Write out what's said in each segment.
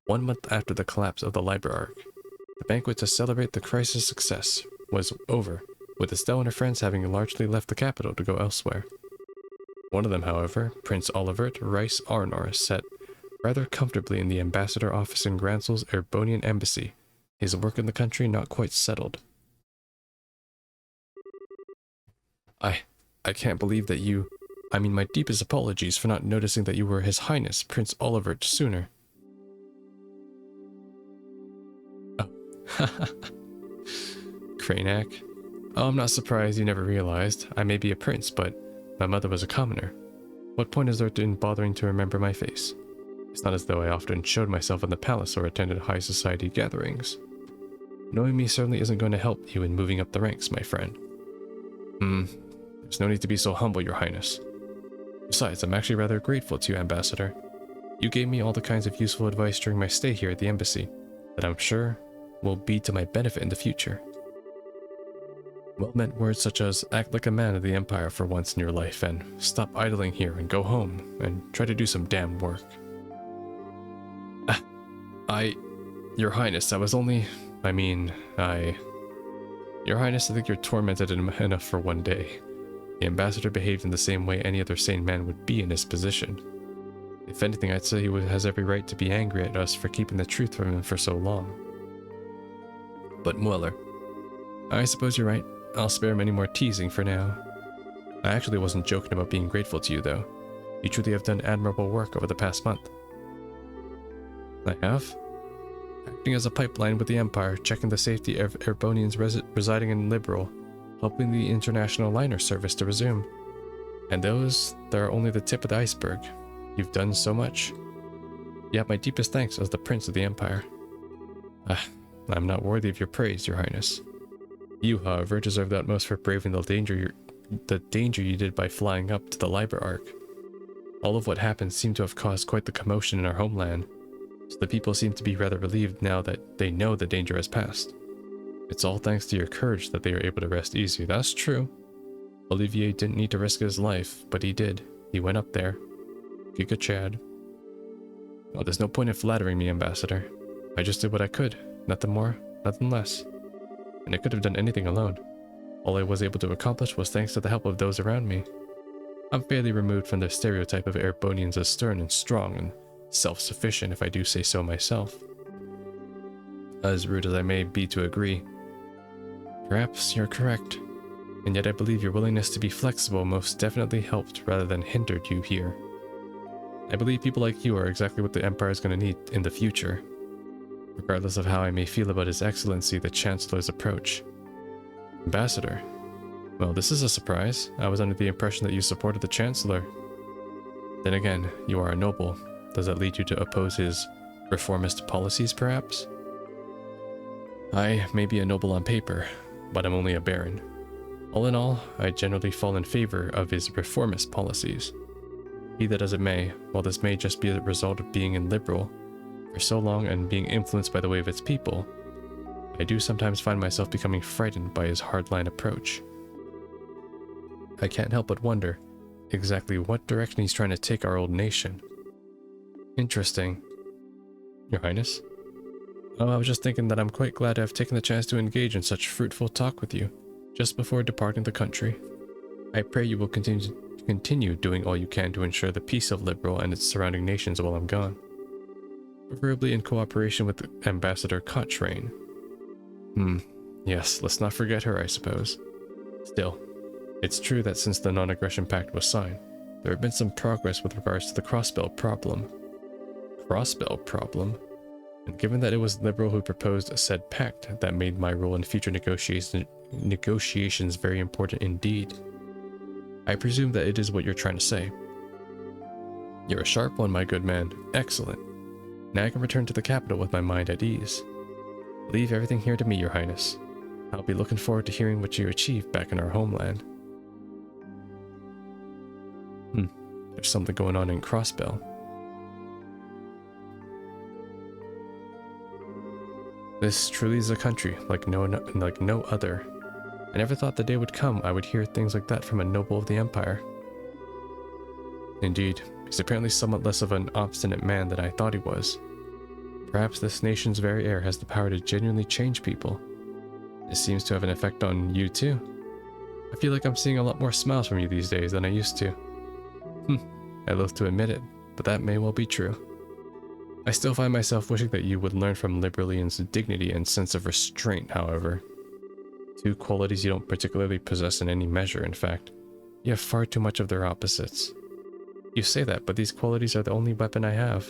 1 month after the collapse of the Liber the banquet to celebrate the crisis' success was over, with Estelle and her friends having largely left the capital to go elsewhere. One of them, however, Prince Olivert Rice Arnor, sat rather comfortably in the ambassador office in Gransel's Erebonian embassy, his work in the country not quite settled. I can't believe that you... I mean, my deepest apologies for not noticing that you were His Highness Prince Olivert sooner. Oh. Cranak. Oh, I'm not surprised you never realized. I may be a prince, but my mother was a commoner. What point is there in bothering to remember my face? It's not as though I often showed myself in the palace or attended high society gatherings. Knowing me certainly isn't going to help you in moving up the ranks, my friend. There's no need to be so humble, Your Highness. Besides, I'm actually rather grateful to you, Ambassador. You gave me all the kinds of useful advice during my stay here at the embassy that I'm sure will be to my benefit in the future. Well-meant words such as act like a man of the Empire for once in your life and stop idling here and go home and try to do some damn work. Your Highness, I was only... Your Highness, I think you're tormented enough for one day. The ambassador behaved in the same way any other sane man would be in his position. If anything, I'd say he has every right to be angry at us for keeping the truth from him for so long. But Mueller, I suppose you're right. I'll spare him any more teasing for now. I actually wasn't joking about being grateful to you, though. You truly have done admirable work over the past month. I have? Acting as a pipeline with the Empire, checking the safety of Erebonians residing in Liberal, helping the international liner service to resume. And those, they're only the tip of the iceberg. You've done so much. You have my deepest thanks as the Prince of the Empire. I'm not worthy of your praise, Your Highness. You, however, deserve the utmost for braving the danger you did by flying up to the Liber. All of what happened seemed to have caused quite the commotion in our homeland, so the people seem to be rather relieved now that they know the danger has passed. It's all thanks to your courage that they are able to rest easy. That's true. Olivier didn't need to risk his life, but he did. He went up there. Giga Chad. Oh, there's no point in flattering me, Ambassador. I just did what I could. Nothing more, nothing less. And I could have done anything alone. All I was able to accomplish was thanks to the help of those around me. I'm fairly removed from the stereotype of Erebonians as stern and strong and self-sufficient, if I do say so myself. As rude as I may be to agree. Perhaps you're correct. And yet I believe your willingness to be flexible most definitely helped rather than hindered you here. I believe people like you are exactly what the Empire is going to need in the future, regardless of how I may feel about His Excellency the Chancellor's approach. Ambassador. Well, this is a surprise. I was under the impression that you supported the Chancellor. Then again, you are a noble. Does that lead you to oppose his reformist policies, perhaps? I may be a noble on paper, but I'm only a baron. All in all, I generally fall in favor of his reformist policies. Be that as it may, while this may just be the result of being in Liberal for so long and being influenced by the way of its people, I do sometimes find myself becoming frightened by his hardline approach. I can't help but wonder exactly what direction he's trying to take our old nation. Interesting. Your Highness? Oh, I was just thinking that I'm quite glad to have taken the chance to engage in such fruitful talk with you, just before departing the country. I pray you will continue doing all you can to ensure the peace of Liberal and its surrounding nations while I'm gone. Preferably in cooperation with Ambassador Cochrane. Yes, let's not forget her, I suppose. Still, it's true that since the Non-Aggression Pact was signed, there have been some progress with regards to the Crossbelt problem. Crossbelt problem? And given that it was Liberal who proposed said pact, that made my role in future negotiations very important indeed. I presume that it is what you're trying to say. You're a sharp one, my good man. Excellent. Now I can return to the capital with my mind at ease. Leave everything here to me, Your Highness. I'll be looking forward to hearing what you achieve back in our homeland. There's something going on in Crossbell. This truly is a country like no other. I never thought the day would come I would hear things like that from a noble of the Empire. Indeed, he's apparently somewhat less of an obstinate man than I thought he was. Perhaps this nation's very air has the power to genuinely change people. It seems to have an effect on you too. I feel like I'm seeing a lot more smiles from you these days than I used to. I loathe to admit it, but that may well be true. I still find myself wishing that you would learn from Liberalian's dignity and sense of restraint, however. Two qualities you don't particularly possess in any measure, in fact. You have far too much of their opposites. You say that, but these qualities are the only weapon I have.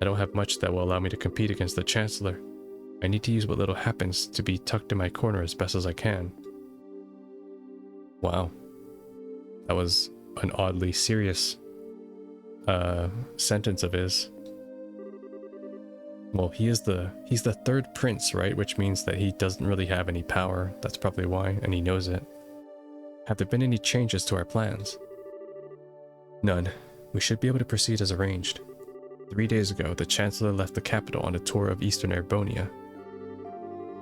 I don't have much that will allow me to compete against the Chancellor. I need to use what little happens to be tucked in my corner as best as I can. Wow. That was an oddly serious sentence of his. Well, he's the third prince, right? Which means that he doesn't really have any power. That's probably why, and he knows it. Have there been any changes to our plans? None. We should be able to proceed as arranged. 3 days ago, the Chancellor left the capital on a tour of Eastern Erebonia.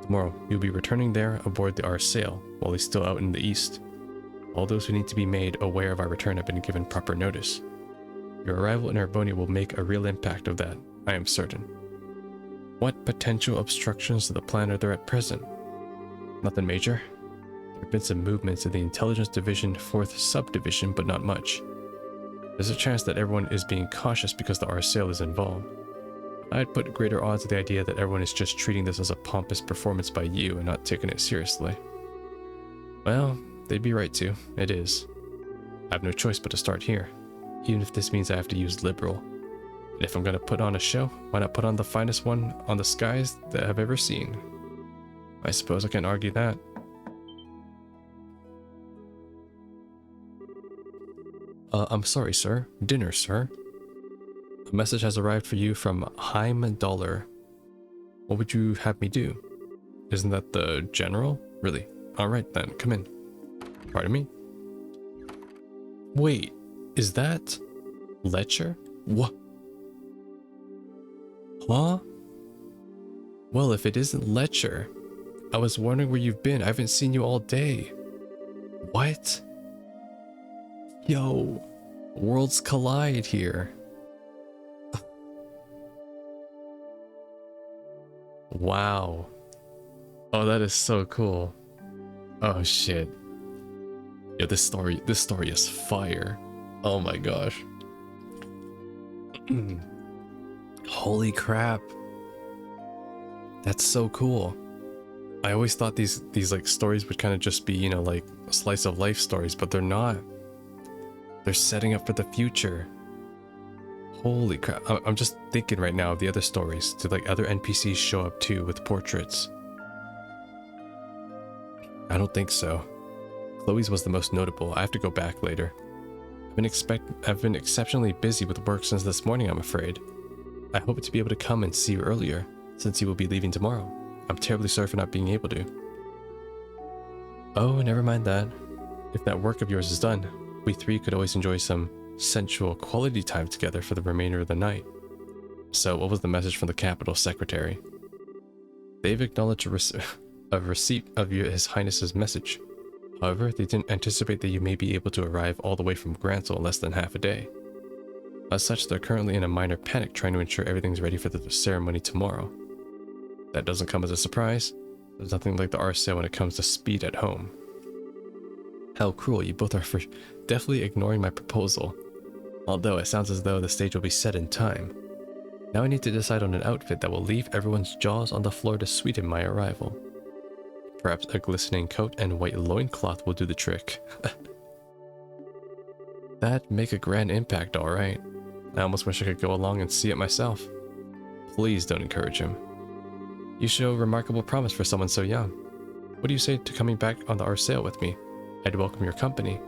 Tomorrow, he'll be returning there aboard our sail while he's still out in the east. All those who need to be made aware of our return have been given proper notice. Your arrival in Erebonia will make a real impact of that, I am certain. What potential obstructions to the plan are there at present? Nothing major. There have been some movements in the Intelligence Division 4th Subdivision, but not much. There's a chance that everyone is being cautious because the RSAIL is involved. I'd put greater odds to the idea that everyone is just treating this as a pompous performance by you and not taking it seriously. Well, they'd be right to. It is. I have no choice but to start here, even if this means I have to use liberal. And if I'm going to put on a show, why not put on the finest one on the skies that I've ever seen? I suppose I can't argue that. I'm sorry, sir. Dinner, sir. A message has arrived for you from Heim Dollar. What would you have me do? Isn't that the general? Really? Alright then, come in. Pardon me? Wait, is that Letcher? What? Huh? Well, if it isn't Letcher, I was wondering where you've been. I haven't seen you all day. What? Yo, worlds collide here. Wow. Oh, that is so cool. Oh shit. Yeah, this story is fire. Oh my gosh. Holy crap. That's so cool. I always thought these like stories would kind of just be, you know, like slice of life stories, but they're not. They're setting up for the future. Holy crap. I'm just thinking right now of the other stories. Do like other NPCs show up too with portraits? I don't think so. Chloe's was the most notable. I have to go back later. I've been exceptionally busy with work since this morning, I'm afraid. I hope to be able to come and see you earlier, since you will be leaving tomorrow. I'm terribly sorry for not being able to. Oh, never mind that. If that work of yours is done, we three could always enjoy some sensual quality time together for the remainder of the night. So, what was the message from the capital secretary? They've acknowledged a receipt of His Highness's message. However, they didn't anticipate that you may be able to arrive all the way from Grantle in less than half a day. As such, they're currently in a minor panic trying to ensure everything's ready for the ceremony tomorrow. That doesn't come as a surprise. There's nothing like the RSA when it comes to speed at home. How cruel, you both are for definitely ignoring my proposal. Although it sounds as though the stage will be set in time. Now I need to decide on an outfit that will leave everyone's jaws on the floor to sweeten my arrival. Perhaps a glistening coat and white loincloth will do the trick. That'd make a grand impact, alright. I almost wish I could go along and see it myself. Please don't encourage him. You show remarkable promise for someone so young. What do you say to coming back on the RSAIL with me? I'd welcome your company.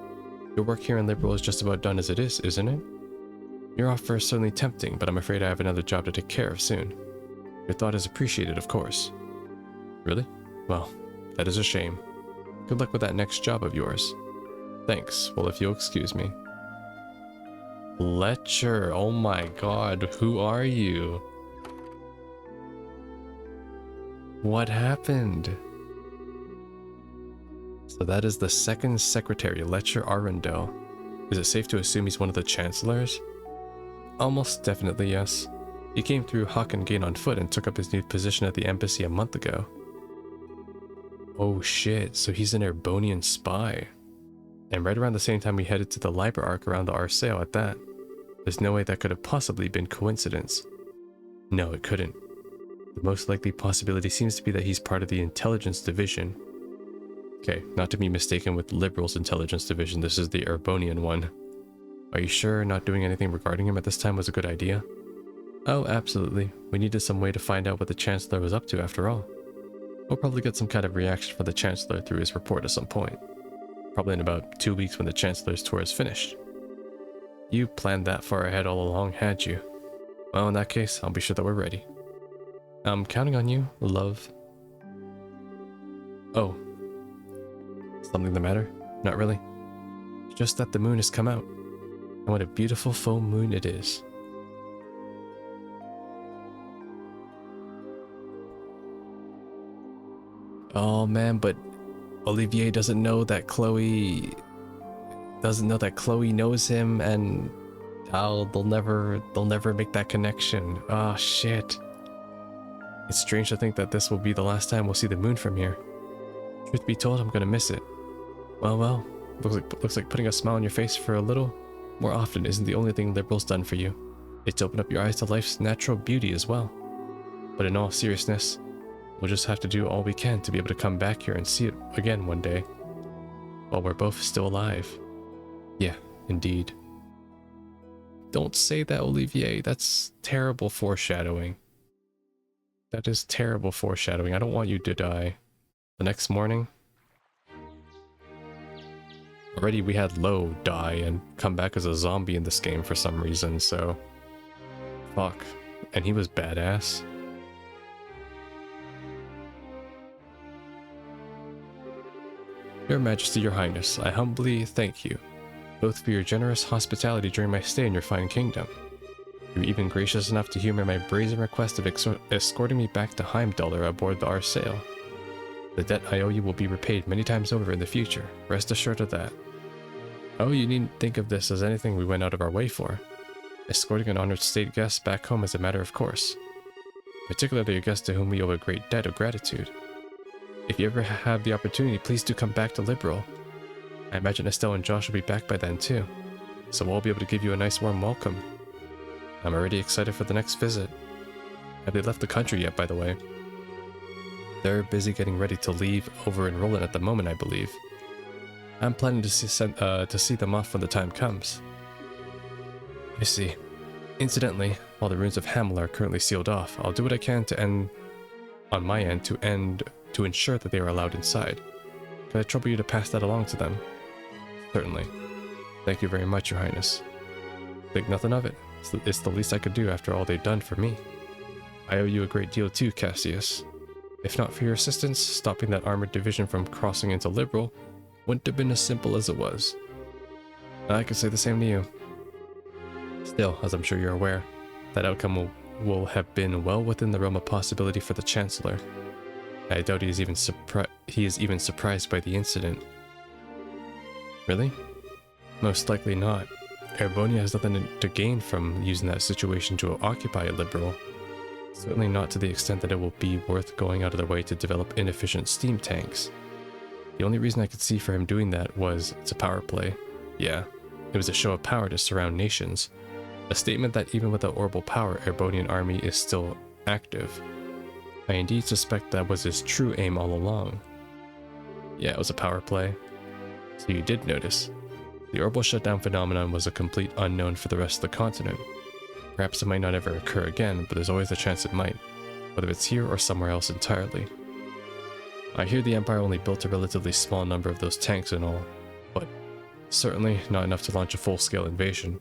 Your work here in Liberal is just about done as it is, isn't it? Your offer is certainly tempting, but I'm afraid I have another job to take care of soon. Your thought is appreciated, of course. Really? Well, that is a shame. Good luck with that next job of yours. Thanks. Well, if you'll excuse me. Letcher, oh my god, who are you? What happened? So that is the second secretary, Letcher Arundel. Is it safe to assume he's one of the chancellors? Almost definitely yes. He came through Haken Gate on foot and took up his new position at the embassy a month ago. Oh shit, so he's an Erebonian spy. And right around the same time we headed to the Liber Arc around the Arceo at that. There's no way that could have possibly been coincidence. No, it couldn't. The most likely possibility seems to be that he's part of the intelligence division. Okay, not to be mistaken with Liberal's intelligence division, this is the Erebonian one. Are you sure not doing anything regarding him at this time was a good idea? Oh, absolutely. We needed some way to find out what the Chancellor was up to after all. We'll probably get some kind of reaction from the Chancellor through his report at some point. Probably in about 2 weeks when the Chancellor's tour is finished. You planned that far ahead all along, had you? Well, in that case, I'll be sure that we're ready. I'm counting on you, love. Oh. Something the matter? Not really. It's just that the moon has come out. And what a beautiful full moon it is. Oh man, but Olivier doesn't know that Chloe knows him, and they'll never make that connection. Oh shit. It's strange to think that this will be the last time we'll see the moon from here. Truth be told, I'm gonna miss it. Well, looks like putting a smile on your face for a little more often isn't the only thing Liberal's done for you. It's opened up your eyes to life's natural beauty as well. But in all seriousness, we'll just have to do all we can to be able to come back here and see it again one day. While we're both still alive. Yeah, indeed. Don't say that, Olivier. That's terrible foreshadowing. That is terrible foreshadowing. I don't want you to die. The next morning... Already we had Lo die and come back as a zombie in this game for some reason, so... Fuck. And he was badass. Your Majesty, Your Highness, I humbly thank you, both for your generous hospitality during my stay in your fine kingdom. You were even gracious enough to humor my brazen request of escorting me back to Heimdallr aboard the Arceo. The debt I owe you will be repaid many times over in the future, rest assured of that. Oh, you needn't think of this as anything we went out of our way for. Escorting an honored state guest back home is a matter of course, particularly a guest to whom we owe a great debt of gratitude. If you ever have the opportunity, please do come back to Liberal. I imagine Estelle and Josh will be back by then too, so we'll all be able to give you a nice warm welcome. I'm already excited for the next visit. Have they left the country yet, by the way? They're busy getting ready to leave over in Roland at the moment, I believe. I'm planning to see them off when the time comes. I see. Incidentally, while the ruins of Hamel are currently sealed off, I'll do what I can on my end to ensure that they are allowed inside. Can I trouble you to pass that along to them? Certainly. Thank you very much, Your Highness. Think nothing of it. It's the least I could do after all they've done for me. I owe you a great deal too, Cassius. If not for your assistance, stopping that armored division from crossing into Liberal wouldn't have been as simple as it was. I could say the same to you. Still, as I'm sure you're aware, that outcome will have been well within the realm of possibility for the Chancellor. I doubt he is even surprised by the incident. Really? Most likely not. Erebonia has nothing to gain from using that situation to occupy a Liberal. Certainly not to the extent that it will be worth going out of their way to develop inefficient steam tanks. The only reason I could see for him doing that was it's a power play. Yeah, it was a show of power to surround nations. A statement that even without orbital power, Erebonian army is still active. I indeed suspect that was his true aim all along. Yeah, it was a power play. So you did notice. The orbital shutdown phenomenon was a complete unknown for the rest of the continent. Perhaps it might not ever occur again, but there's always a chance it might, whether it's here or somewhere else entirely. I hear the Empire only built a relatively small number of those tanks and all, but certainly not enough to launch a full-scale invasion.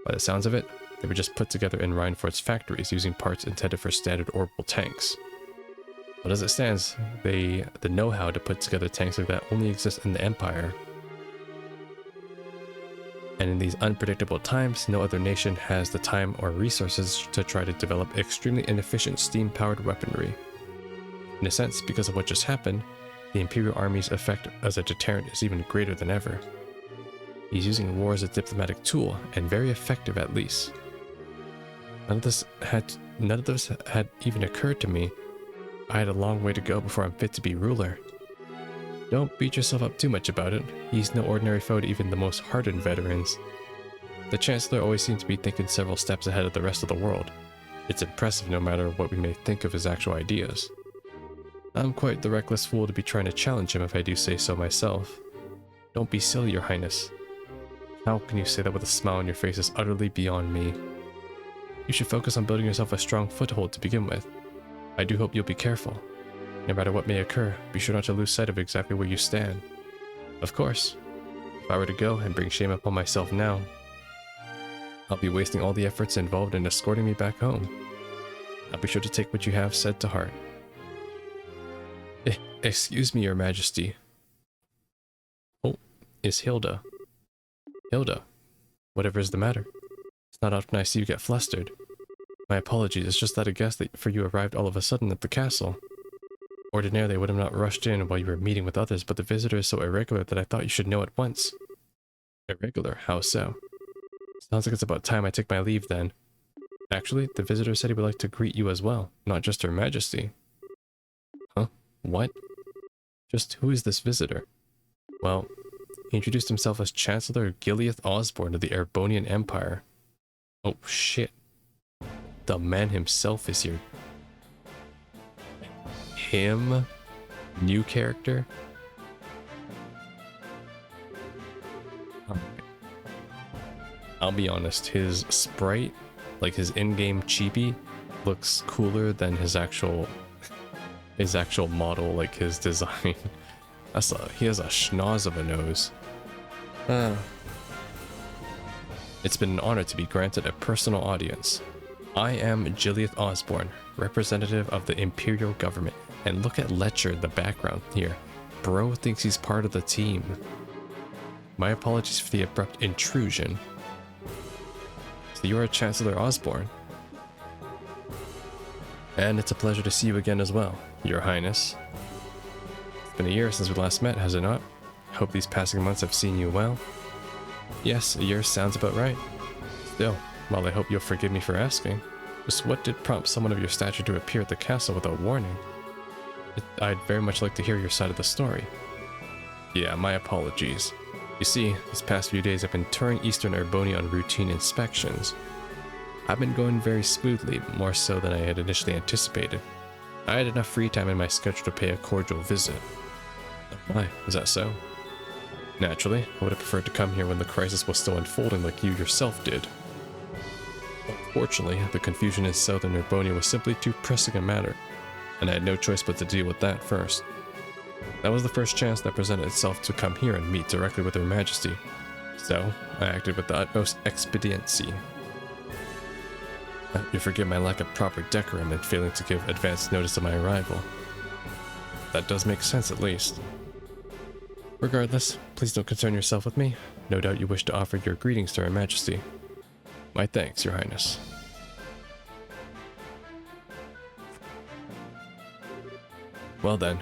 By the sounds of it, they were just put together in Reinfort's factories using parts intended for standard orbital tanks. But as it stands, the know-how to put together tanks like that only exists in the Empire. And in these unpredictable times, no other nation has the time or resources to try to develop extremely inefficient steam-powered weaponry. In a sense, because of what just happened, the Imperial Army's effect as a deterrent is even greater than ever. He's using war as a diplomatic tool, and very effective at least. None of this had even occurred to me. I had a long way to go before I'm fit to be ruler. Don't beat yourself up too much about it. He's no ordinary foe to even the most hardened veterans. The Chancellor always seemed to be thinking several steps ahead of the rest of the world. It's impressive no matter what we may think of his actual ideas. I'm quite the reckless fool to be trying to challenge him if I do say so myself. Don't be silly, Your Highness. How can you say that with a smile on your face is utterly beyond me? You should focus on building yourself a strong foothold to begin with. I do hope you'll be careful. No matter what may occur, be sure not to lose sight of exactly where you stand. Of course, if I were to go and bring shame upon myself now, I'll be wasting all the efforts involved in escorting me back home. I'll be sure to take what you have said to heart. Excuse me, Your Majesty. Oh, it's Hilda. Hilda, whatever is the matter? It's not often I see you get flustered. My apologies, it's just that a guest for you arrived all of a sudden at the castle. Ordinarily, I would have not rushed in while you were meeting with others, but the visitor is so irregular that I thought you should know at once. Irregular? How so? Sounds like it's about time I take my leave then. Actually, the visitor said he would like to greet you as well, not just Her Majesty. Huh? What? Just who is this visitor? Well, he introduced himself as Chancellor Gileath Osborne of the Erebonian Empire. Oh shit. The man himself is here. Him? New character? I'll be honest, his sprite, like his in-game chibi, looks cooler than his actual model, like his design. He has a schnoz of a nose. It's been an honor to be granted a personal audience. I am Gileath Osborne, representative of the Imperial government. And look at Letcher in the background here. Bro thinks he's part of the team. My apologies for the abrupt intrusion. So you are Chancellor Osborne. And it's a pleasure to see you again as well, Your Highness. It's been a year since we last met, has it not? Hope these passing months have seen you well. Yes, a year sounds about right. Still, while I hope you'll forgive me for asking, just what did prompt someone of your stature to appear at the castle without warning? I'd very much like to hear your side of the story. Yeah, my apologies. You see, these past few days I've been touring Eastern Erebonia on routine inspections. I've been going very smoothly, more so than I had initially anticipated. I had enough free time in my schedule to pay a cordial visit. Why, is that so? Naturally, I would have preferred to come here when the crisis was still unfolding like you yourself did. Unfortunately, the confusion in Southern Erebonia was simply too pressing a matter, and I had no choice but to deal with that first. That was the first chance that presented itself to come here and meet directly with Her Majesty, so I acted with the utmost expediency. You forgive my lack of proper decorum in failing to give advance notice of my arrival. That does make sense, at least. Regardless, please don't concern yourself with me. No doubt you wish to offer your greetings to Her Majesty. My thanks, Your Highness. Well then,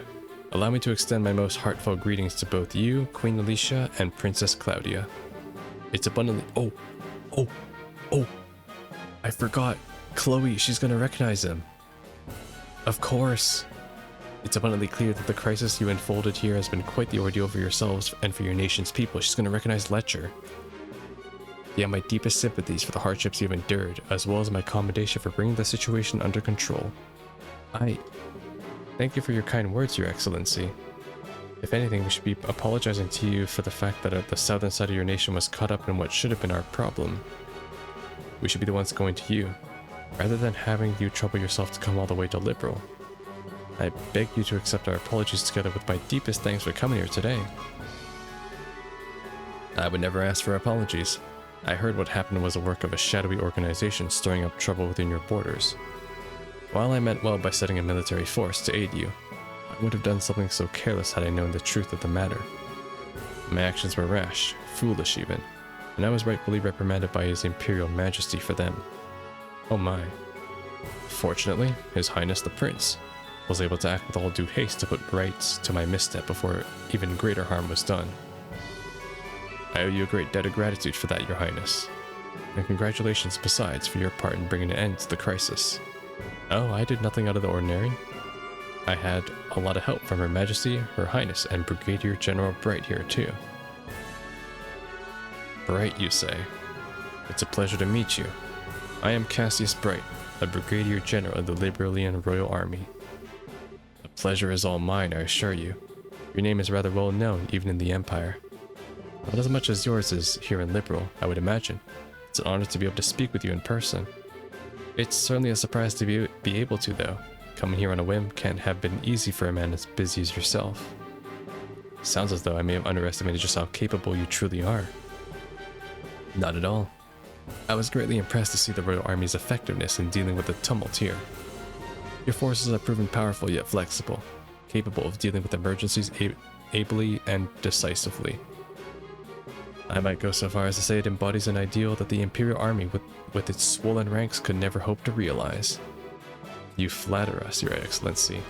allow me to extend my most heartfelt greetings to both you, Queen Alicia, and Princess Claudia. It's abundantly— Oh! I forgot. Chloe, she's gonna recognize him. Of course. It's abundantly clear that the crisis you unfolded here has been quite the ordeal for yourselves and for your nation's people. She's gonna recognize Letcher. Yeah, my deepest sympathies for the hardships you've endured, as well as my commendation for bringing the situation under control. Thank you for your kind words, Your Excellency. If anything, we should be apologizing to you for the fact that the southern side of your nation was caught up in what should have been our problem. We should be the ones going to you, rather than having you trouble yourself to come all the way to Liberal. I beg you to accept our apologies together with my deepest thanks for coming here today. I would never ask for apologies. I heard what happened was a work of a shadowy organization stirring up trouble within your borders. While I meant well by setting a military force to aid you, I would have done something so careless had I known the truth of the matter. My actions were rash, foolish even, and I was rightfully reprimanded by His Imperial Majesty for them. Oh my. Fortunately, His Highness the Prince was able to act with all due haste to put rights to my misstep before even greater harm was done. I owe you a great debt of gratitude for that, Your Highness. And congratulations besides for your part in bringing an end to the crisis. Oh, I did nothing out of the ordinary. I had a lot of help from Her Majesty, Her Highness, and Brigadier General Bright here too. Bright, you say? It's a pleasure to meet you. I am Cassius Bright, a Brigadier General of the Liberalian Royal Army. The pleasure is all mine, I assure you. Your name is rather well known, even in the Empire. Not as much as yours is here in Liberal, I would imagine. It's an honor to be able to speak with you in person. It's certainly a surprise to be able to, though. Coming here on a whim can't have been easy for a man as busy as yourself. Sounds as though I may have underestimated just how capable you truly are. Not at all. I was greatly impressed to see the Royal Army's effectiveness in dealing with the tumult here. Your forces have proven powerful yet flexible, capable of dealing with emergencies ably and decisively. I might go so far as to say it embodies an ideal that the Imperial Army with its swollen ranks could never hope to realize. You flatter us, Your Excellency.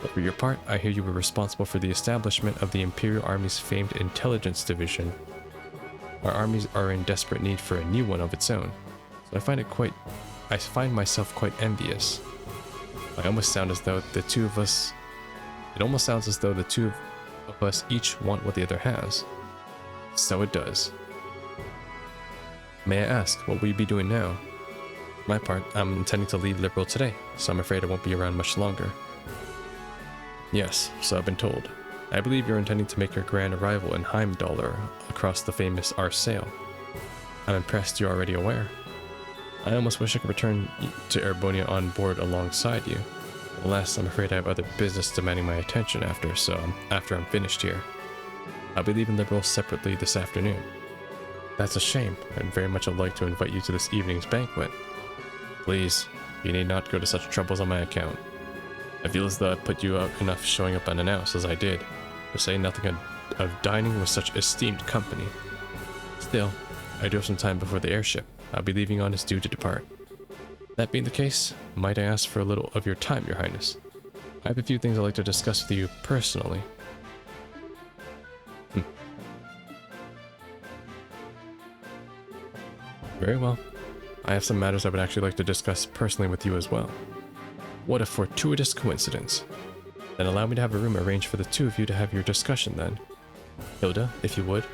But for your part, I hear you were responsible for the establishment of the Imperial Army's famed intelligence division. Our armies are in desperate need for a new one of its own, so I find myself quite envious. It almost sounds as though the two of us each want what the other has. So it does. May I ask, what will you be doing now? For my part, I'm intending to leave Liberal today, so I'm afraid I won't be around much longer. Yes, so I've been told. I believe you're intending to make your grand arrival in Heimdallr across the famous Arsail. I'm impressed you're already aware. I almost wish I could return to Erebonia on board alongside you. Alas, I'm afraid I have other business demanding my attention after I'm finished here. I'll be leaving Liberal separately this afternoon. That's a shame. I'd very much like to invite you to this evening's banquet. Please, you need not go to such troubles on my account. I feel as though I put you out enough showing up unannounced as I did, to say nothing of dining with such esteemed company. Still, I do have some time before the airship. I'll be leaving on its due to depart. That being the case, might I ask for a little of your time, Your Highness? I have a few things I'd like to discuss with you personally. Very well. I have some matters I would actually like to discuss personally with you as well. What a fortuitous coincidence. Then allow me to have a room arranged for the two of you to have your discussion then. Hilda, if you would.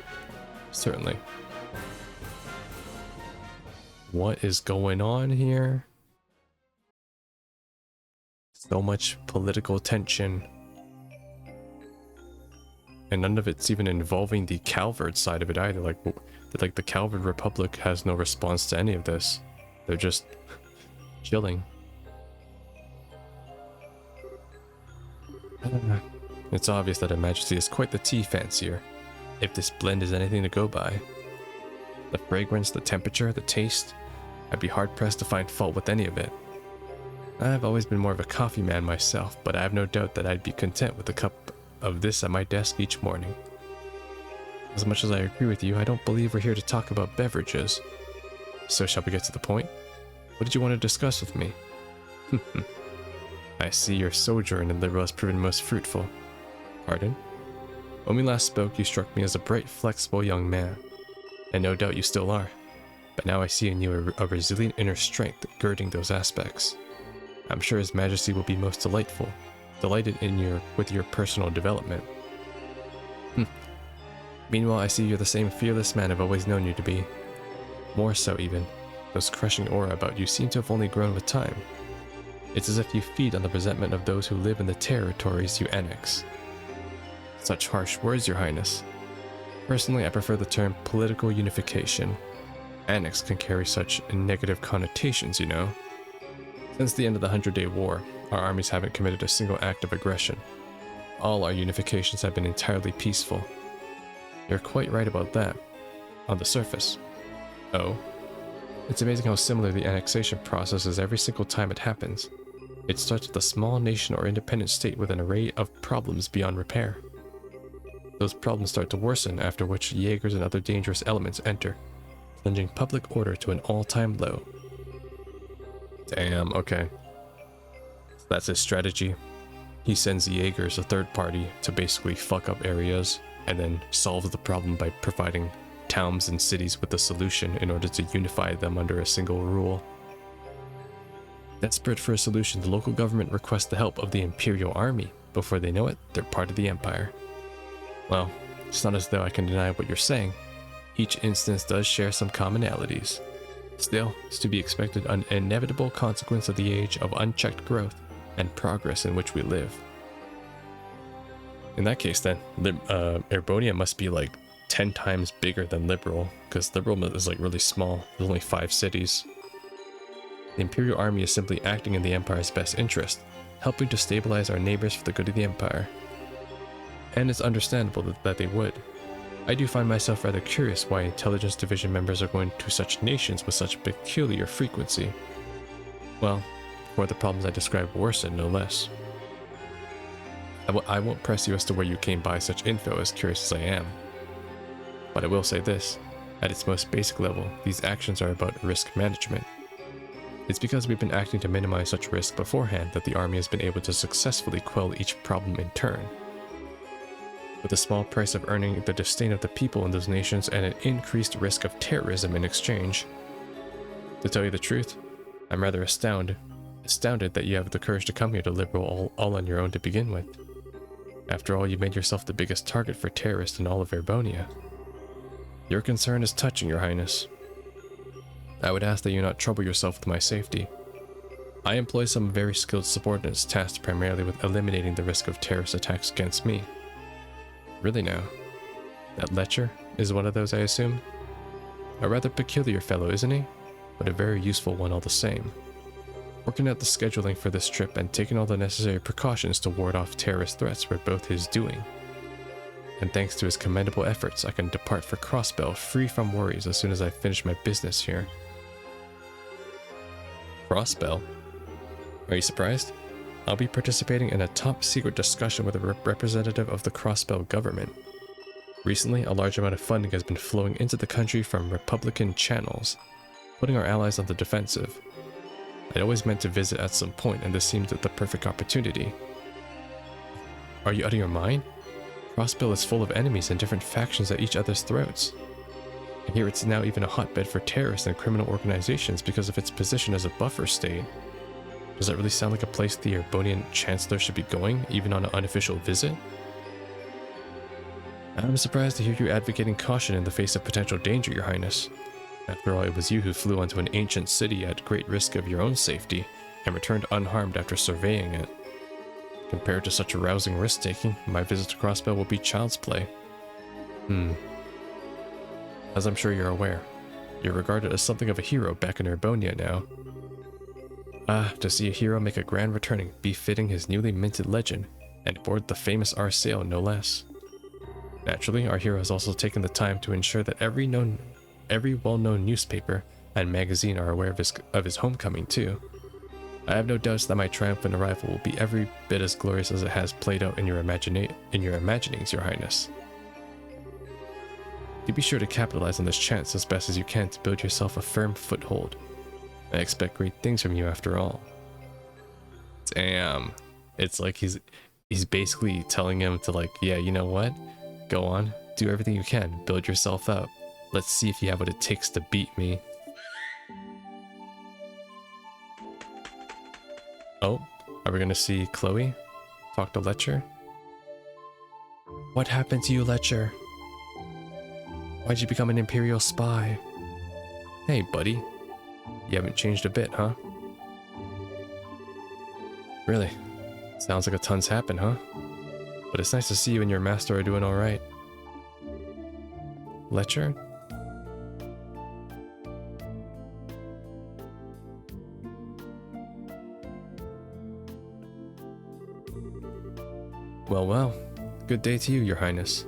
Certainly. What is going on here? So much political tension. And none of it's even involving the Calvard side of it either. Like the Calvard Republic has no response to any of this. They're just chilling. It's obvious that Her Majesty is quite the tea fancier, if this blend is anything to go by. The fragrance, the temperature, the taste, I'd be hard-pressed to find fault with any of it. I've always been more of a coffee man myself, but I have no doubt that I'd be content with a cup of this at my desk each morning. As much as I agree with you, I don't believe we're here to talk about beverages. So shall we get to the point? What did you want to discuss with me? I see your sojourn in Liberal has proven most fruitful. Pardon? When we last spoke, you struck me as a bright, flexible young man. And no doubt you still are. But now I see in you a resilient inner strength girding those aspects. I'm sure His Majesty will be most delighted with your personal development. Meanwhile, I see you're the same fearless man I've always known you to be. More so even. Those crushing aura about you seem to have only grown with time. It's as if you feed on the resentment of those who live in the territories you annex. Such harsh words, Your Highness. Personally, I prefer the term political unification. Annex can carry such negative connotations, you know. Since the end of the 100-Day War, our armies haven't committed a single act of aggression. All our unifications have been entirely peaceful. You're quite right about that. On the surface. Oh? It's amazing how similar the annexation process is every single time it happens. It starts with a small nation or independent state with an array of problems beyond repair. Those problems start to worsen, after which Jaegers and other dangerous elements enter, plunging public order to an all-time low. Damn, okay. So that's his strategy. He sends Jaegers, a third party, to basically fuck up areas, and then solves the problem by providing towns and cities with a solution in order to unify them under a single rule. Desperate for a solution, the local government requests the help of the Imperial Army. Before they know it, they're part of the Empire. Well, it's not as though I can deny what you're saying. Each instance does share some commonalities. Still, it's to be expected an inevitable consequence of the age of unchecked growth and progress in which we live. In that case then, Erebonia must be like 10 times bigger than Liberal, because Liberal is like really small. There's only 5 cities. The Imperial Army is simply acting in the Empire's best interest, helping to stabilize our neighbors for the good of the Empire. And it's understandable that they would. I do find myself rather curious why Intelligence Division members are going to such nations with such peculiar frequency. Well, before the problems I described worsen, no less. I won't press you as to where you came by such info, as curious as I am. But I will say this, at its most basic level, these actions are about risk management. It's because we've been acting to minimize such risk beforehand that the army has been able to successfully quell each problem in turn. With a small price of earning the disdain of the people in those nations and an increased risk of terrorism in exchange. To tell you the truth, I'm rather astounded that you have the courage to come here to Liberal all on your own to begin with. After all, you made yourself the biggest target for terrorists in all of Erebonia. Your concern is touching, Your Highness. I would ask that you not trouble yourself with my safety. I employ some very skilled subordinates tasked primarily with eliminating the risk of terrorist attacks against me. Really now? That Letcher is one of those, I assume? A rather peculiar fellow, isn't he? But a very useful one all the same. Working out the scheduling for this trip and taking all the necessary precautions to ward off terrorist threats were both his doing. And thanks to his commendable efforts, I can depart for Crossbell free from worries as soon as I finish my business here. Crossbell? Are you surprised? I'll be participating in a top-secret discussion with a representative of the Crossbell government. Recently, a large amount of funding has been flowing into the country from Republican channels, putting our allies on the defensive. I'd always meant to visit at some point, and this seemed the perfect opportunity. Are you out of your mind? Crossbell is full of enemies and different factions at each other's throats. And here it's now even a hotbed for terrorists and criminal organizations because of its position as a buffer state. Does that really sound like a place the Erebonian Chancellor should be going, even on an unofficial visit? I'm surprised to hear you advocating caution in the face of potential danger, Your Highness. After all, it was you who flew onto an ancient city at great risk of your own safety, and returned unharmed after surveying it. Compared to such arousing risk-taking, my visit to Crossbell will be child's play. As I'm sure you're aware, you're regarded as something of a hero back in Erebonia now. To see a hero make a grand returning befitting his newly minted legend, and board the famous Arsail no less. Naturally, our hero has also taken the time to ensure that every well-known newspaper and magazine are aware of his homecoming too. I have no doubts that my triumphant arrival will be every bit as glorious as it has played out in your imaginings, Your Highness. You be sure to capitalize on this chance as best as you can to build yourself a firm foothold. I expect great things from you after all. Damn. It's like he's basically telling him to, like, yeah, you know what? Go on, do everything you can, build yourself up. Let's see if you have what it takes to beat me. Oh, are we gonna see Chloe talk to Letcher? What happened to you, Letcher? Why'd you become an Imperial spy? Hey, buddy. You haven't changed a bit, huh? Really? Sounds like a ton's happened, huh? But it's nice to see you and your master are doing alright. Letcher? Well, good day to you, Your Highness.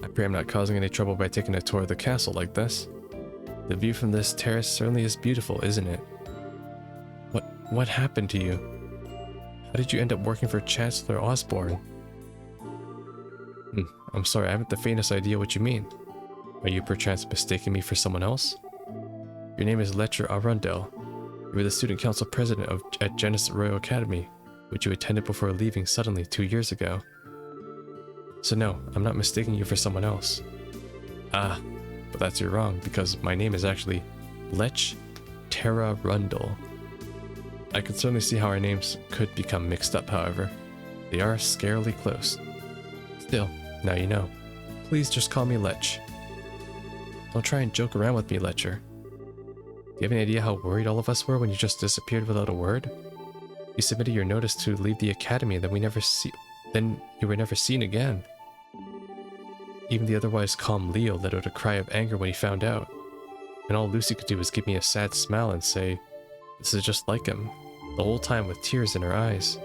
I pray I'm not causing any trouble by taking a tour of the castle like this. The view from this terrace certainly is beautiful, isn't it? What happened to you? How did you end up working for Chancellor Osborne? I'm sorry, I haven't the faintest idea what you mean. Are you perchance mistaking me for someone else? Your name is Letcher Arundel. You were the student council president at Genis Royal Academy, which you attended before leaving suddenly 2 years ago. So no, I'm not mistaking you for someone else. Ah, but that's you're wrong, because my name is actually Lech Terra Rundle. I can certainly see how our names could become mixed up, however. They are scarily close. Still, now you know. Please just call me Lech. Don't try and joke around with me, Lecher. Do you have any idea how worried all of us were when you just disappeared without a word? You submitted your notice to leave the academy, and then you were never seen again. Even the otherwise calm Leo let out a cry of anger when he found out, and all Lucy could do was give me a sad smile and say, "This is just like him," the whole time with tears in her eyes.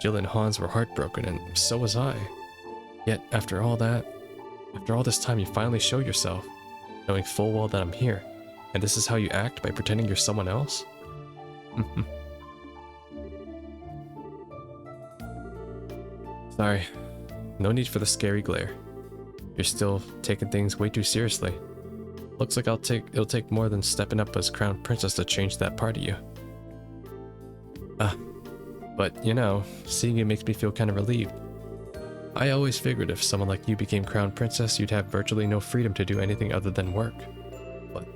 Jill and Hans were heartbroken, and so was I. Yet, after all this time, you finally show yourself, knowing full well that I'm here, and this is how you act, by pretending you're someone else? Sorry, no need for the scary glare. You're still taking things way too seriously. Looks like it'll take more than stepping up as crown princess to change that part of you. But you know, seeing you makes me feel kind of relieved. I always figured if someone like you became crown princess, you'd have virtually no freedom to do anything other than work. But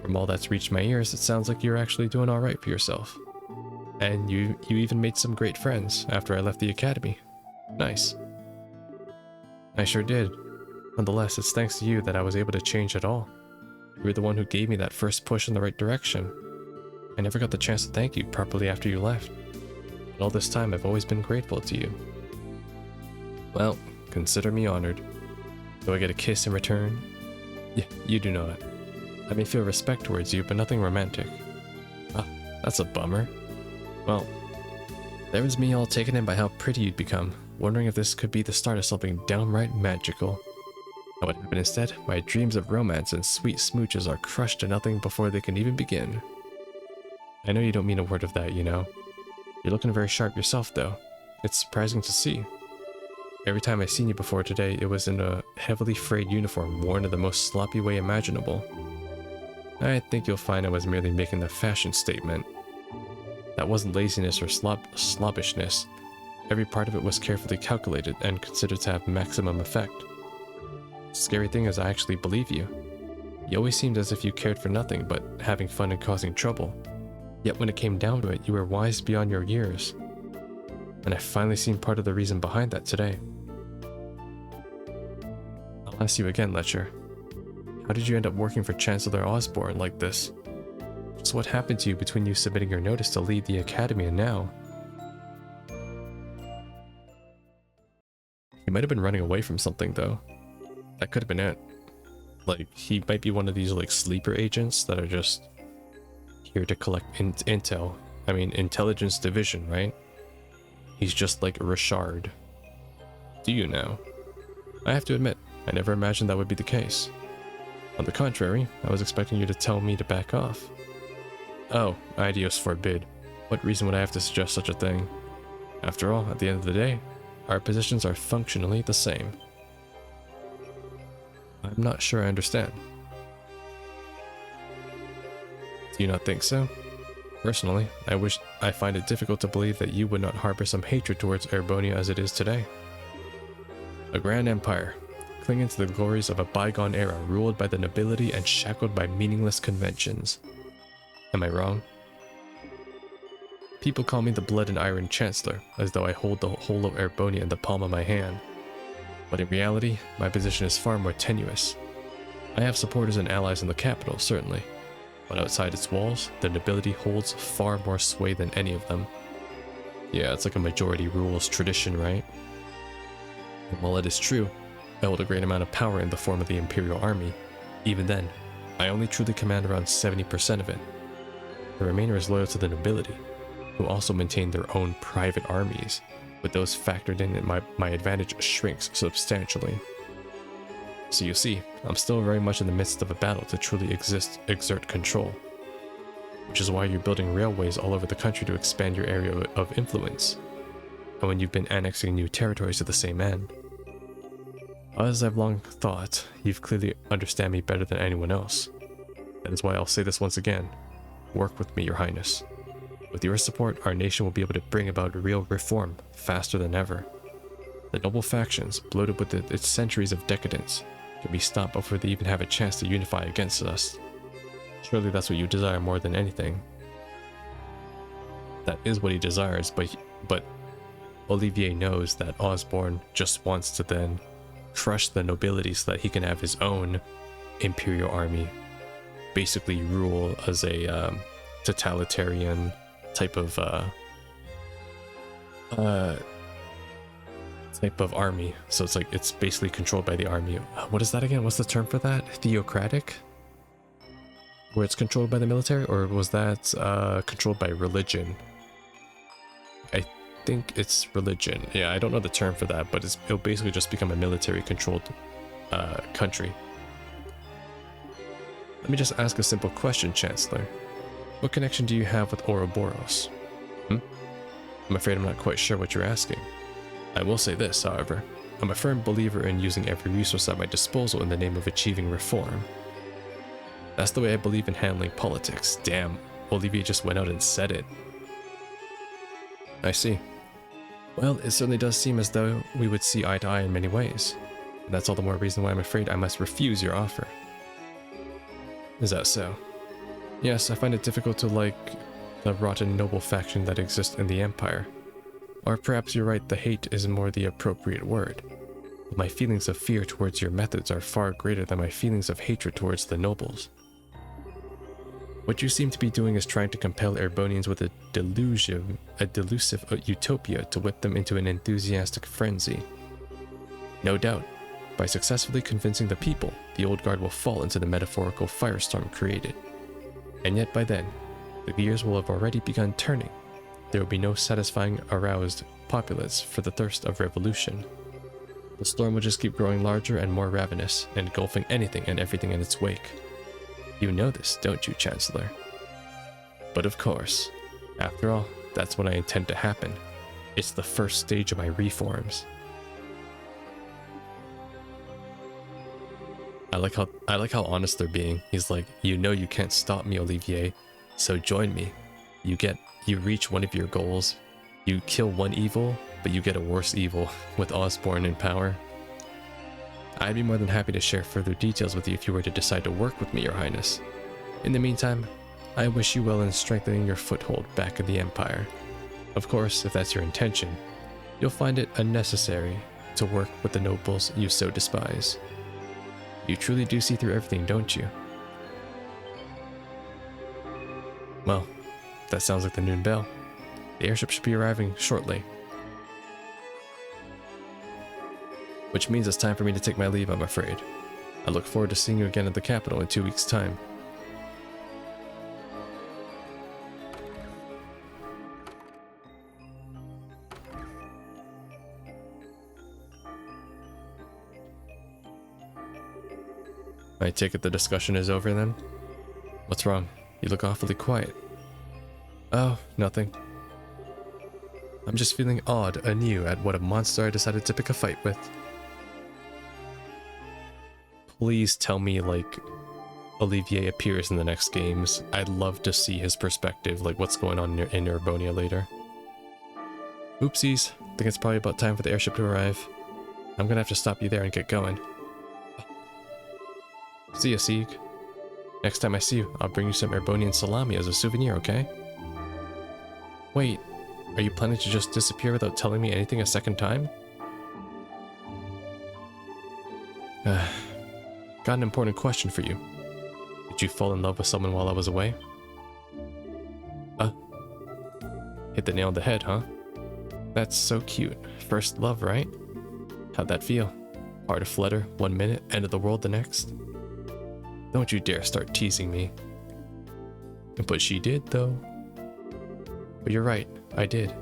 from all that's reached my ears, it sounds like you're actually doing all right for yourself. And you even made some great friends after I left the academy. Nice. I sure did. Nonetheless, it's thanks to you that I was able to change at all. You were the one who gave me that first push in the right direction. I never got the chance to thank you properly after you left. But all this time, I've always been grateful to you. Well, consider me honored. Do I get a kiss in return? Yeah, you do not. I may feel respect towards you, but nothing romantic. Ah, that's a bummer. Well, there was me all taken in by how pretty you'd become, wondering if this could be the start of something downright magical. And what happened instead? My dreams of romance and sweet smooches are crushed to nothing before they can even begin. I know you don't mean a word of that, you know. You're looking very sharp yourself, though. It's surprising to see. Every time I've seen you before today, it was in a heavily frayed uniform worn in the most sloppy way imaginable. I think you'll find I was merely making a fashion statement. That wasn't laziness or slobbishness. Every part of it was carefully calculated and considered to have maximum effect. The scary thing is I actually believe you. You always seemed as if you cared for nothing but having fun and causing trouble. Yet when it came down to it, you were wise beyond your years. And I've finally seen part of the reason behind that today. I'll ask you again, Lecher. How did you end up working for Chancellor Osborne like this? Just what happened to you between you submitting your notice to leave the academy and now? He might have been running away from something, though. That could have been it. Like, he might be one of these, like, sleeper agents that are just here to collect intel. I mean, intelligence division, right? He's just like Richard. Do you know? I have to admit, I never imagined that would be the case. On the contrary, I was expecting you to tell me to back off. Oh, ideos forbid. What reason would I have to suggest such a thing? After all, at the end of the day, our positions are functionally the same. I'm not sure I understand. Do you not think so? Personally, I find it difficult to believe that you would not harbor some hatred towards Erebonia as it is today. A grand empire, clinging to the glories of a bygone era, ruled by the nobility and shackled by meaningless conventions. Am I wrong? People call me the Blood and Iron Chancellor, as though I hold the whole of Erebonia in the palm of my hand. But in reality, my position is far more tenuous. I have supporters and allies in the capital, certainly. But outside its walls, the nobility holds far more sway than any of them. Yeah, it's like a majority rules tradition, right? And while it is true, I hold a great amount of power in the form of the Imperial Army. Even then, I only truly command around 70% of it. The remainder is loyal to the nobility, who also maintain their own private armies. With those factored in, my advantage shrinks substantially. So you see, I'm still very much in the midst of a battle to truly exert control. Which is why you're building railways all over the country to expand your area of influence. And when you've been annexing new territories to the same end. As I've long thought, you've clearly understand me better than anyone else. That is why I'll say this once again. Work with me, Your Highness. With your support, our nation will be able to bring about real reform faster than ever. The noble factions, bloated with its centuries of decadence, can be stopped before they even have a chance to unify against us. Surely that's what you desire more than anything. That is what he desires, but Olivier knows that Osborne just wants to then crush the nobility so that he can have his own imperial army, basically rule as a totalitarian type of army. So it's like it's basically controlled by the army. What is that again? What's the term for that? Theocratic? Where it's controlled by the military, or was that controlled by religion? I think it's religion. Yeah, I don't know the term for that, but it'll basically just become a military-controlled country. Let me just ask a simple question, Chancellor. What connection do you have with Ouroboros? I'm afraid I'm not quite sure what you're asking. I will say this, however. I'm a firm believer in using every resource at my disposal in the name of achieving reform. That's the way I believe in handling politics. Damn, Olivier just went out and said it. I see. Well, it certainly does seem as though we would see eye to eye in many ways. And that's all the more reason why I'm afraid I must refuse your offer. Is that so? Yes, I find it difficult to like the rotten noble faction that exists in the Empire. Or perhaps you're right, the hate is more the appropriate word. But my feelings of fear towards your methods are far greater than my feelings of hatred towards the nobles. What you seem to be doing is trying to compel Erebonians with a delusive utopia to whip them into an enthusiastic frenzy. No doubt, by successfully convincing the people, the old guard will fall into the metaphorical firestorm created. And yet by then, the gears will have already begun turning. There will be no satisfying aroused populace for the thirst of revolution. The storm will just keep growing larger and more ravenous, engulfing anything and everything in its wake. You know this, don't you, Chancellor? But of course, after all, that's what I intend to happen. It's the first stage of my reforms. I like how honest they're being. He's like, you know you can't stop me, Olivier, so join me. You reach one of your goals. You kill one evil, but you get a worse evil with Osborne in power. I'd be more than happy to share further details with you if you were to decide to work with me, Your Highness. In the meantime, I wish you well in strengthening your foothold back in the Empire. Of course, if that's your intention, you'll find it unnecessary to work with the nobles you so despise. You truly do see through everything, don't you? Well, that sounds like the noon bell. The airship should be arriving shortly. Which means it's time for me to take my leave, I'm afraid. I look forward to seeing you again at the capital in 2 weeks' time. I take it the discussion is over then? What's wrong? You look awfully quiet. Oh, nothing. I'm just feeling awed anew at what a monster I decided to pick a fight with. Please tell me, like, Olivier appears in the next games. I'd love to see his perspective, like what's going on in Erebonia later. Oopsies. Think it's probably about time for the airship to arrive. I'm gonna have to stop you there and get going. See ya, Sieg. Next time I see you, I'll bring you some Erebonian salami as a souvenir, okay? Wait, are you planning to just disappear without telling me anything a second time? Got an important question for you. Did you fall in love with someone while I was away? Hit the nail on the head, huh? That's so cute. First love, right? How'd that feel? Heart aflutter 1 minute, end of the world the next? Don't you dare start teasing me. But she did, though. But you're right, I did.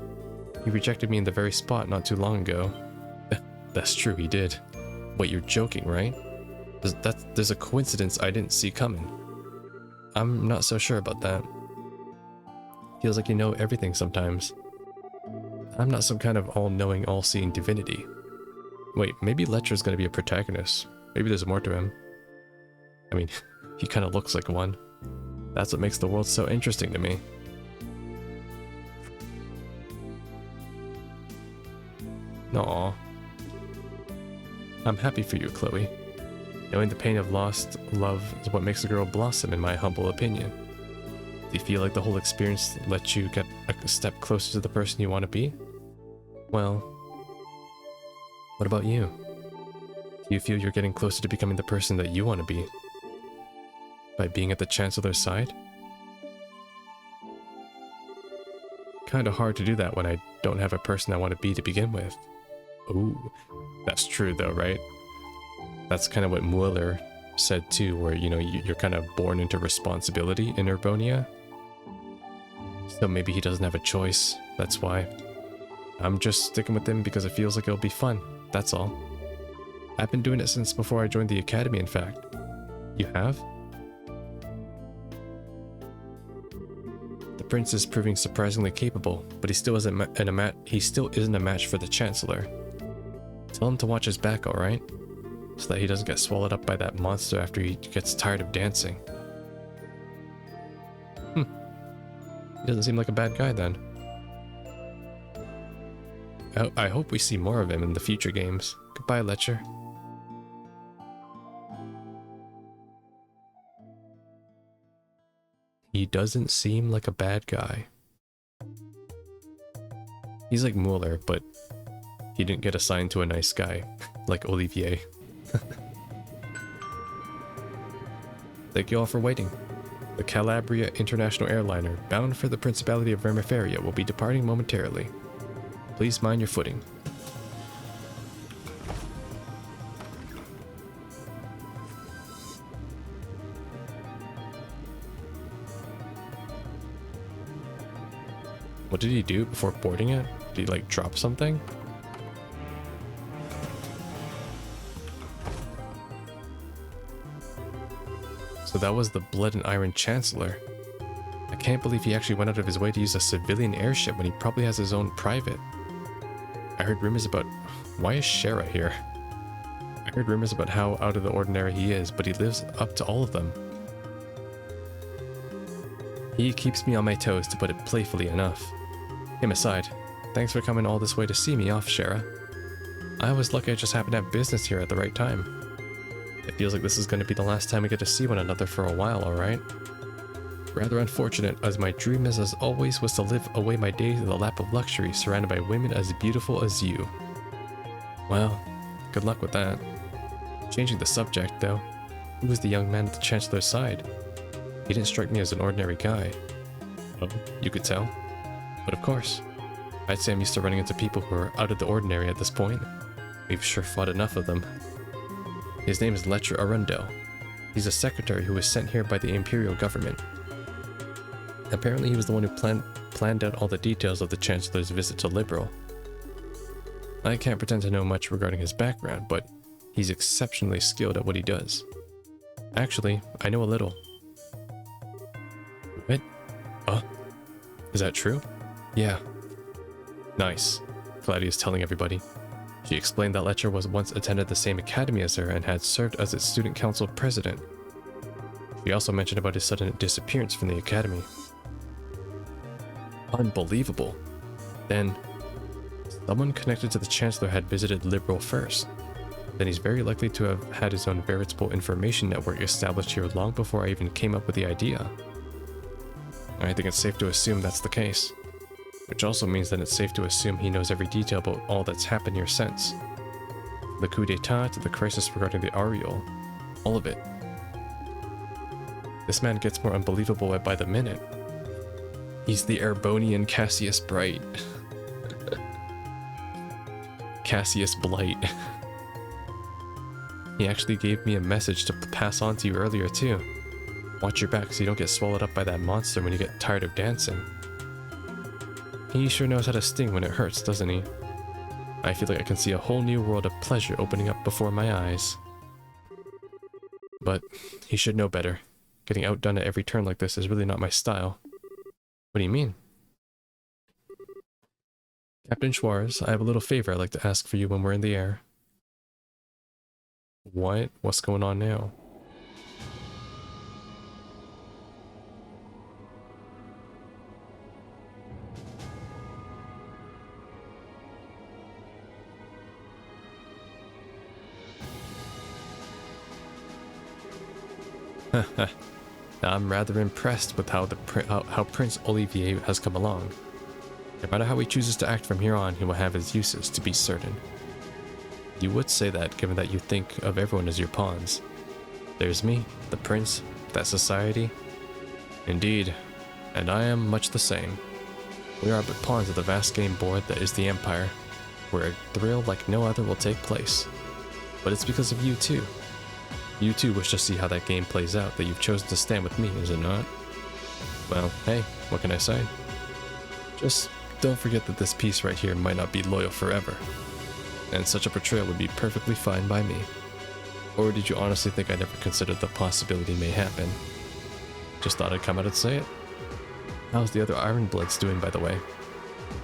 He rejected me in the very spot not too long ago. That's true, he did. Wait, you're joking, right? There's a coincidence I didn't see coming. I'm not so sure about that. Feels like you know everything sometimes. I'm not some kind of all-knowing, all-seeing divinity. Wait, maybe Letcher's gonna be a protagonist. Maybe there's more to him. I mean, he kind of looks like one. That's what makes the world so interesting to me. Aww. I'm happy for you, Chloe. Knowing the pain of lost love is what makes a girl blossom, in my humble opinion. Do you feel like the whole experience lets you get a step closer to the person you want to be? Well, what about you? Do you feel you're getting closer to becoming the person that you want to be? By being at the Chancellor's side? Kinda hard to do that when I don't have a person I want to be to begin with. Ooh, that's true though, right? That's kind of what Mueller said too, where, you know, you're kind of born into responsibility in Erebonia. So maybe he doesn't have a choice, that's why. I'm just sticking with him because it feels like it'll be fun, that's all. I've been doing it since before I joined the academy, in fact. You have? The prince is proving surprisingly capable, but he still isn't a match for the Chancellor. Tell him to watch his back, alright? So that he doesn't get swallowed up by that monster after he gets tired of dancing. He doesn't seem like a bad guy then. I hope we see more of him in the future games. Goodbye, Letcher. He doesn't seem like a bad guy. He's like Mueller, but he didn't get assigned to a nice guy, like Olivier. Thank you all for waiting. The Calabria International Airliner, bound for the Principality of Vermiferia, will be departing momentarily. Please mind your footing. What did he do before boarding it? Did he like drop something? So that was the Blood and Iron Chancellor. I can't believe he actually went out of his way to use a civilian airship when he probably has his own private. I heard rumors about... Why is Shara here? I heard rumors about how out of the ordinary he is, but he lives up to all of them. He keeps me on my toes, to put it playfully enough. Him aside, thanks for coming all this way to see me off, Shara. I was lucky I just happened to have business here at the right time. It feels like this is going to be the last time we get to see one another for a while, alright? Rather unfortunate, as my dream as always was to live away my days in the lap of luxury, surrounded by women as beautiful as you. Well, good luck with that. Changing the subject, though, who was the young man at the Chancellor's side? He didn't strike me as an ordinary guy. Oh, you could tell? But of course, I'd say I'm used to running into people who are out of the ordinary at this point. We've sure fought enough of them. His name is Letcher Arundel. He's a secretary who was sent here by the Imperial government. Apparently he was the one who planned out all the details of the Chancellor's visit to Liberal. I can't pretend to know much regarding his background, but he's exceptionally skilled at what he does. Actually, I know a little. What? Is that true? Yeah. Nice, Claudia's telling everybody. She explained that Letcher was once attended the same academy as her and had served as its student council president. She also mentioned about his sudden disappearance from the academy. Unbelievable. Then, someone connected to the Chancellor had visited Liberal first. Then he's very likely to have had his own veritable information network established here long before I even came up with the idea. I think it's safe to assume that's the case. Which also means that it's safe to assume he knows every detail about all that's happened here since. The coup d'etat to the crisis regarding the Ariel. All of it. This man gets more unbelievable by the minute. He's the Erebonian Cassius Bright. Cassius Blight. He actually gave me a message to pass on to you earlier too. Watch your back so you don't get swallowed up by that monster when you get tired of dancing. He sure knows how to sting when it hurts, doesn't he? I feel like I can see a whole new world of pleasure opening up before my eyes. But he should know better. Getting outdone at every turn like this is really not my style. What do you mean? Captain Schwarz, I have a little favor I'd like to ask for you when we're in the air. What? What's going on now? I'm rather impressed with how Prince Olivier has come along. No matter how he chooses to act from here on, he will have his uses, to be certain. You would say that, given that you think of everyone as your pawns. There's me, the prince, that society. Indeed, and I am much the same. We are but pawns of the vast game board that is the Empire, where a thrill like no other will take place. But it's because of you too. You too wish to see how that game plays out that you've chosen to stand with me, is it not? Well, hey, what can I say? Just don't forget that this piece right here might not be loyal forever. And such a portrayal would be perfectly fine by me. Or did you honestly think I never considered the possibility may happen? Just thought I'd come out and say it. How's the other Ironbloods doing, by the way?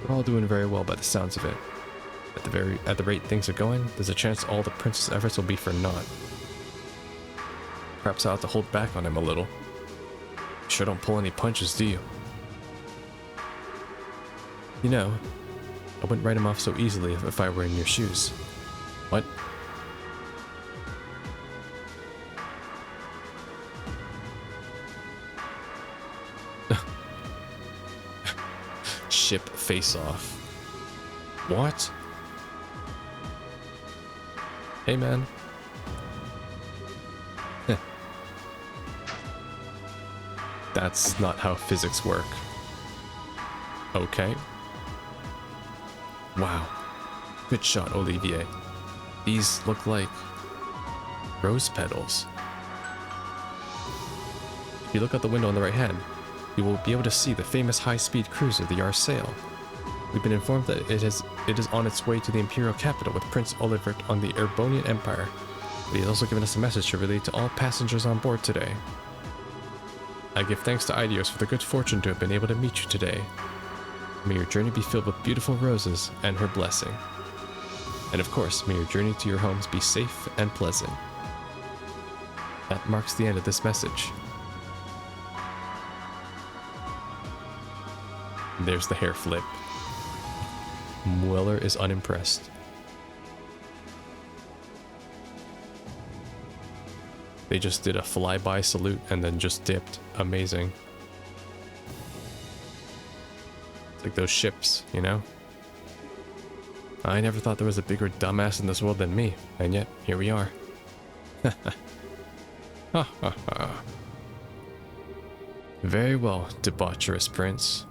We're all doing very well by the sounds of it. At the rate things are going, there's a chance all the prince's efforts will be for naught. Perhaps I'll have to hold back on him a little. You sure don't pull any punches, do you? You know, I wouldn't write him off so easily if I were in your shoes. What? Ship face-off. What? Hey, man. That's not how physics work. Okay. Wow. Good shot, Olivier. These look like rose petals. If you look out the window on the right hand, you will be able to see the famous high-speed cruiser, the Arsail. We've been informed that it is on its way to the Imperial capital with Prince Olivert on the Erebonian Empire. But he's also given us a message to relay to all passengers on board today. I give thanks to Idios for the good fortune to have been able to meet you today. May your journey be filled with beautiful roses and her blessing. And of course, may your journey to your homes be safe and pleasant. That marks the end of this message. And there's the hair flip. Mueller is unimpressed. They just did a flyby salute and then just dipped. Amazing. It's like those ships, you know? I never thought there was a bigger dumbass in this world than me, and yet, here we are. Ha ha ha. Very well, debaucherous prince.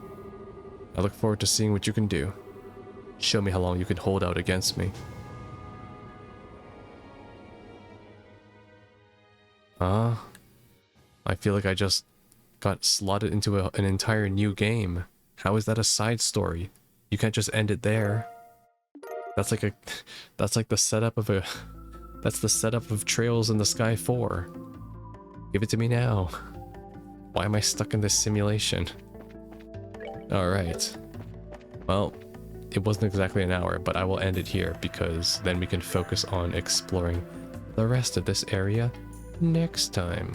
I look forward to seeing what you can do. Show me how long you can hold out against me. I feel like I just got slotted into an entire new game. How is that a side story? You can't just end it there. That's like the setup of that's the setup of Trails in the Sky 4. Give it to me now. Why am I stuck in this simulation? Alright. Well, it wasn't exactly an hour, but I will end it here because then we can focus on exploring the rest of this area next time.